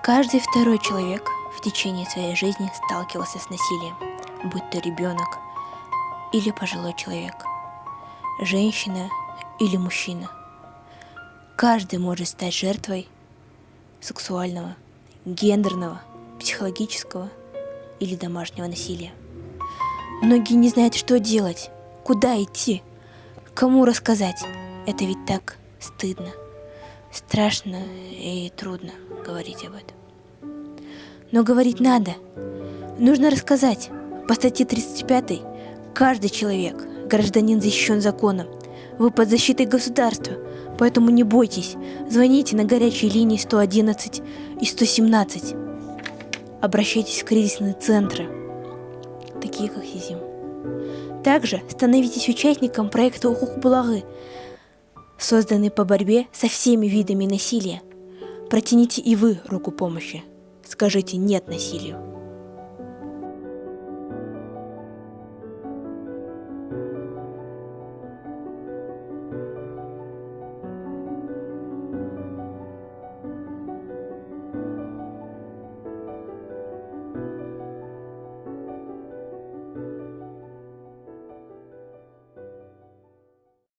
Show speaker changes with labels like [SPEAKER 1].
[SPEAKER 1] Каждый второй человек в течение своей жизни сталкивался с насилием, будь то ребенок или пожилой человек, женщина или мужчина. Каждый может стать жертвой сексуального, гендерного, психологического или домашнего насилия. Многие не знают, что делать, куда идти, кому рассказать. Это ведь так стыдно, страшно и трудно говорить об этом. Но говорить надо. Нужно рассказать. По статье 35 каждый человек, гражданин, защищен законом. Вы под защитой государства, поэтому не бойтесь. Звоните на горячие линии 111 и 117. Обращайтесь в кризисные центры, такие как СИЗИМ. Также становитесь участником проекта «Укук-Благы», созданный по борьбе со всеми видами насилия. Протяните и вы руку помощи. Скажите «нет» насилию.